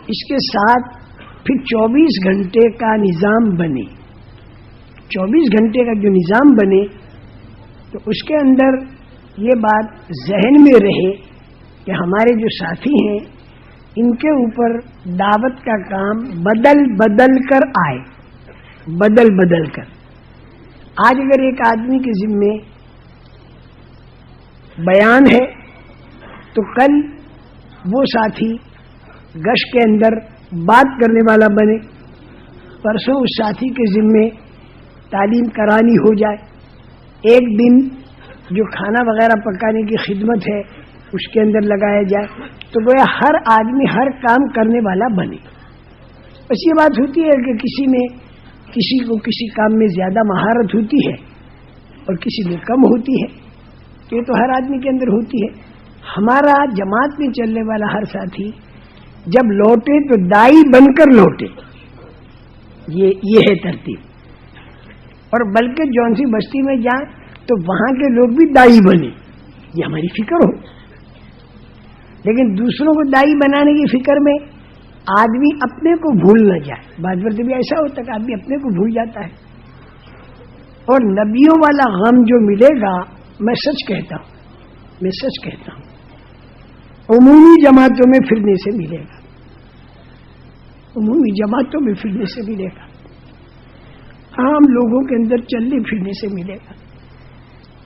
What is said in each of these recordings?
اس کے ساتھ پھر 24 گھنٹے کا نظام بنے. 24 گھنٹے کا جو نظام بنے تو اس کے اندر یہ بات ذہن میں رہے کہ ہمارے جو ساتھی ہیں ان کے اوپر دعوت کا کام بدل بدل کر آئے، بدل بدل کر. آج اگر ایک آدمی کے ذمے بیان ہے تو کل وہ ساتھی گشت کے اندر بات کرنے والا بنے، پرسوں اس ساتھی کے ذمے تعلیم کرانی ہو جائے، ایک دن جو کھانا وغیرہ پکانے کی خدمت ہے اس کے اندر لگایا جائے، تو گویا ہر آدمی ہر کام کرنے والا بنے. بس یہ بات ہوتی ہے کہ کسی کو کسی کام میں زیادہ مہارت ہوتی ہے اور کسی میں کم ہوتی ہے، تو یہ تو ہر آدمی کے اندر ہوتی ہے. ہمارا جماعت میں چلنے والا ہر ساتھی جب لوٹے تو دائی بن کر لوٹے، یہ ہے ترتیب. اور بلکہ جون سی بستی میں جائیں تو وہاں کے لوگ بھی دائی بنے، یہ ہماری فکر ہو. لیکن دوسروں کو دائی بنانے کی فکر میں آدمی اپنے کو بھول نہ جائے. بعض وقت بھی ایسا ہوتا ہے کہ آدمی اپنے کو بھول جاتا ہے. اور نبیوں والا غم جو ملے گا، میں سچ کہتا ہوں عمومی جماعتوں میں پھرنے سے ملے گا، عمومی جماعتوں میں پھرنے سے ملے گا، عام لوگوں کے اندر چلنے پھرنے سے ملے گا،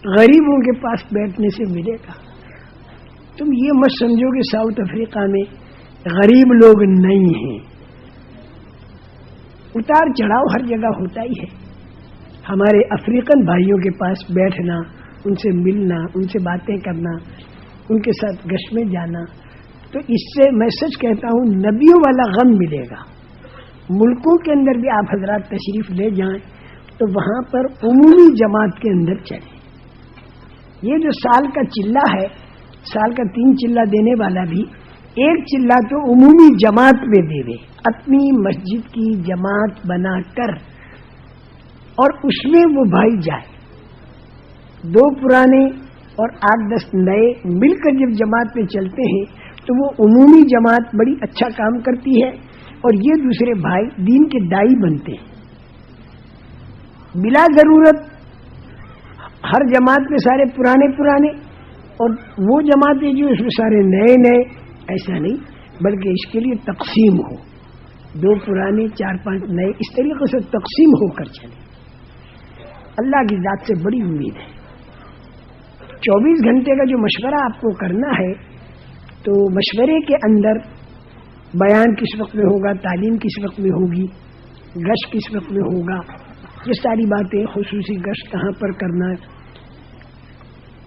غریبوں کے پاس بیٹھنے سے ملے گا. تم یہ مت سمجھو کہ ساؤتھ افریقہ میں غریب لوگ نہیں ہیں. اتار چڑھاؤ ہر جگہ ہوتا ہی ہے. ہمارے افریقن بھائیوں کے پاس بیٹھنا، ان سے ملنا، ان سے باتیں کرنا، ان کے ساتھ گشت میں جانا، تو اس سے میں سچ کہتا ہوں نبیوں والا غم ملے گا. ملکوں کے اندر بھی آپ حضرات تشریف لے جائیں تو وہاں پر عمومی جماعت کے اندر چلیں. یہ جو سال کا چلہ ہے، سال کا 3 چلہ دینے والا بھی ایک چلہ تو عمومی جماعت میں دے دے، اپنی مسجد کی جماعت بنا کر، اور اس میں وہ بھائی جائے. 2 پرانے اور 8-10 نئے مل کر جب جماعت میں چلتے ہیں تو وہ عمومی جماعت بڑی اچھا کام کرتی ہے، اور یہ دوسرے بھائی دین کے دائی بنتے ہیں. بلا ضرورت ہر جماعت میں سارے پرانے اور وہ جماعتیں جو اس میں سارے نئے، ایسا نہیں، بلکہ اس کے لیے تقسیم ہو، 2 پرانے 4-5 نئے، اس طریقے سے تقسیم ہو کر چلے. اللہ کی ذات سے بڑی امید ہے. 24 گھنٹے کا جو مشورہ آپ کو کرنا ہے، تو مشورے کے اندر بیان کس وقت میں ہوگا، تعلیم کس وقت میں ہوگی، گشت کس وقت میں ہوگا، یہ ساری باتیں، خصوصی گشت کہاں پر کرنا ہے،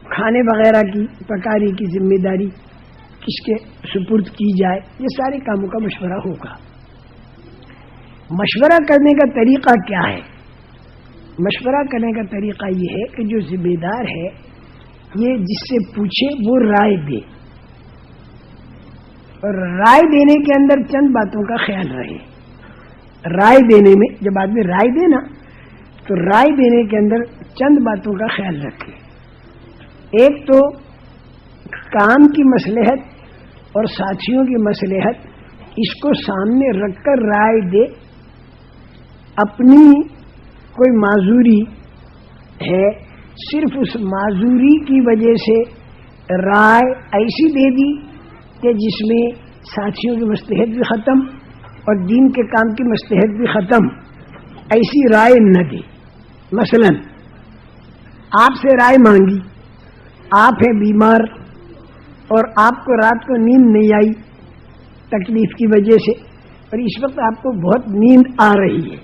کھانے وغیرہ کی پکانے کی ذمہ داری کس کے سپرد کی جائے، یہ سارے کاموں کا مشورہ ہوگا. مشورہ کرنے کا طریقہ کیا ہے؟ مشورہ کرنے کا طریقہ یہ ہے کہ جو ذمہ دار ہے یہ جس سے پوچھے وہ رائے دے، اور رائے دینے کے اندر چند باتوں کا خیال رہے. رائے دینے میں جب آدمی رائے دے نا تو رائے دینے کے اندر چند باتوں کا خیال رکھے. ایک تو کام کی مصلحت اور ساتھیوں کی مصلحت، اس کو سامنے رکھ کر رائے دے. اپنی کوئی معذوری ہے، صرف اس معذوری کی وجہ سے رائے ایسی دے دی کہ جس میں ساتھیوں کی مصلحت بھی ختم اور دین کے کام کی مصلحت بھی ختم، ایسی رائے نہ دے. مثلا آپ سے رائے مانگی، آپ ہیں بیمار اور آپ کو رات کو نیند نہیں آئی تکلیف کی وجہ سے، اور اس وقت آپ کو بہت نیند آ رہی ہے،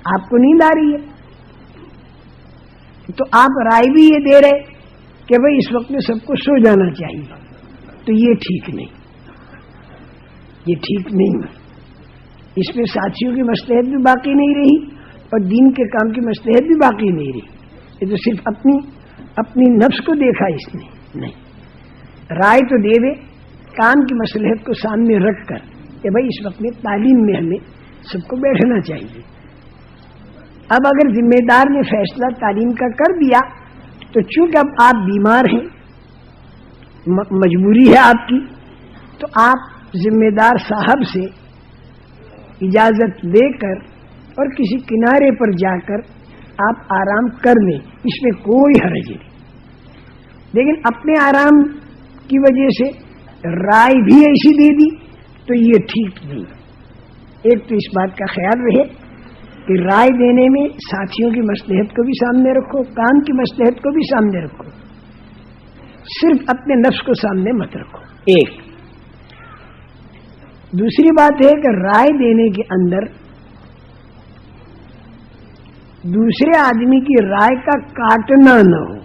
آپ کو نیند آ رہی ہے، تو آپ رائے بھی یہ دے رہے کہ بھئی اس وقت میں سب کو سو جانا چاہیے، تو یہ ٹھیک نہیں، یہ ٹھیک نہیں. اس میں ساتھیوں کی مصلحت بھی باقی نہیں رہی اور دین کے کام کی مصلحت بھی باقی نہیں رہی. یہ تو صرف اپنی نفس کو دیکھا اس نے. نہیں، رائے تو دے دے کام کی مصلحت کو سامنے رکھ کر کہ بھئی اس وقت میں تعلیم میں ہمیں سب کو بیٹھنا چاہیے. اب اگر ذمہ دار نے فیصلہ تعلیم کا کر دیا تو چونکہ اب آپ بیمار ہیں، مجبوری ہے آپ کی، تو آپ ذمہ دار صاحب سے اجازت لے کر اور کسی کنارے پر جا کر آپ آرام کر لیں، اس میں کوئی حرج نہیں. لیکن اپنے آرام کی وجہ سے رائے بھی ایسی دے دی تو یہ ٹھیک نہیں. ایک تو اس بات کا خیال رہے کہ رائے دینے میں ساتھیوں کی مصلحت کو بھی سامنے رکھو، کام کی مصلحت کو بھی سامنے رکھو، صرف اپنے نفس کو سامنے مت رکھو. ایک دوسری بات ہے کہ رائے دینے کے اندر دوسرے آدمی کی رائے کا کاٹنا نہ ہو.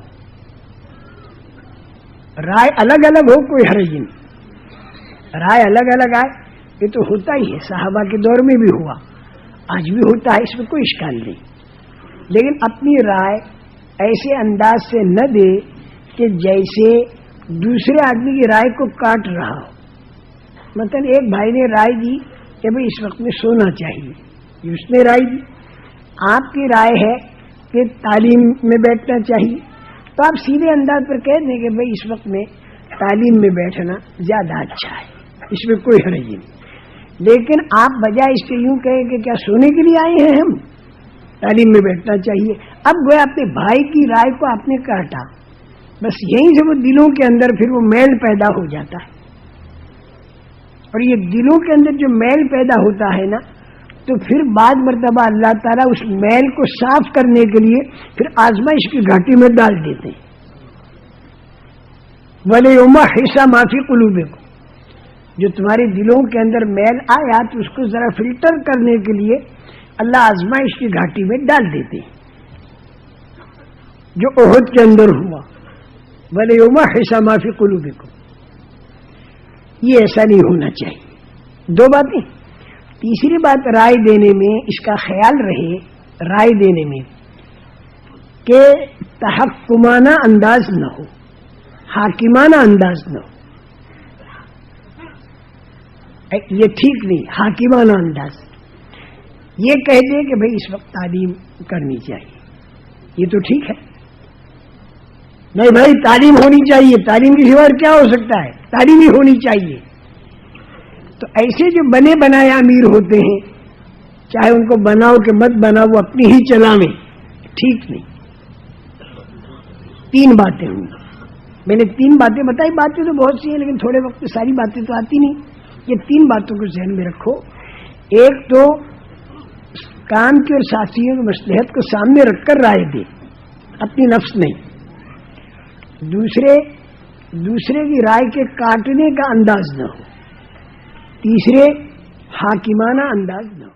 رائے الگ الگ ہو کوئی حرج نہیں. رائے الگ الگ آئے یہ تو ہوتا ہی ہے، صحابہ کے دور میں بھی ہوا، آج بھی ہوتا ہے، اس میں کوئی اشکال نہیں. لیکن اپنی رائے ایسے انداز سے نہ دے کہ جیسے دوسرے آدمی کی رائے کو کاٹ رہا ہو. مثلا ایک بھائی نے رائے دی کہ بھئی اس وقت میں سونا چاہیے، یہ اس نے رائے دی. آپ کی رائے ہے کہ تعلیم میں بیٹھنا چاہیے، تو آپ سیدھے انداز پر کہہ دیں کہ بھئی اس وقت میں تعلیم میں بیٹھنا زیادہ اچھا ہے، اس میں کوئی حرج نہیں. لیکن آپ بجائے اس کے یوں کہیں کہ کیا سونے کے لیے آئے ہیں، ہم تعلیم میں بیٹھنا چاہیے. اب گویا اپنے بھائی کی رائے کو آپ نے کاٹا، بس یہیں سے وہ دلوں کے اندر پھر وہ میل پیدا ہو جاتا ہے. اور یہ دلوں کے اندر جو میل پیدا ہوتا ہے نا، تو پھر بعد مرتبہ اللہ تعالیٰ اس میل کو صاف کرنے کے لیے پھر آزمائش کی گھاٹی میں ڈال دیتے ہیں. وَلِيُمَحِّصَ مَا فِي قُلُوبِكُمْ، جو تمہارے دلوں کے اندر میل آیا تو اس کو ذرا فلٹر کرنے کے لیے اللہ آزمائش کی گھاٹی میں ڈال دیتے ہیں، جو احد کے اندر ہوا. وَلِيُمَحِّصَ مَا فِي قُلُوبِكُمْ، یہ ایسا نہیں ہونا چاہیے. دو باتیں. تیسری بات، رائے دینے میں اس کا خیال رہے، رائے دینے میں کہ تحکمانہ انداز نہ ہو، حاکمانہ انداز نہ ہو. یہ ٹھیک نہیں. حاکمانہ انداز یہ کہہ دے کہ بھئی اس وقت تعلیم کرنی چاہیے، یہ تو ٹھیک ہے. نہیں بھائی تعلیم ہونی چاہیے، تعلیم کی سوا کیا ہو سکتا ہے، تعلیم ہی ہونی چاہیے. تو ایسے جو بنے بنائے امیر ہوتے ہیں، چاہے ان کو بناؤ کہ مت بناؤ، وہ اپنی ہی چلاویں، ٹھیک نہیں. تین باتیں ہوں، میں نے تین باتیں بتائی. باتیں تو بہت سی ہیں لیکن تھوڑے وقت میں ساری باتیں تو آتی نہیں. یہ تین باتوں کو ذہن میں رکھو. ایک تو کام کی اور ساتھیوں کی مصلحت کو سامنے رکھ کر رائے دے، اپنی نفس نہیں. دوسرے کی رائے کے کاٹنے کا انداز نہ ہو. تیسرے حاکمانہ انداز نہ ہو.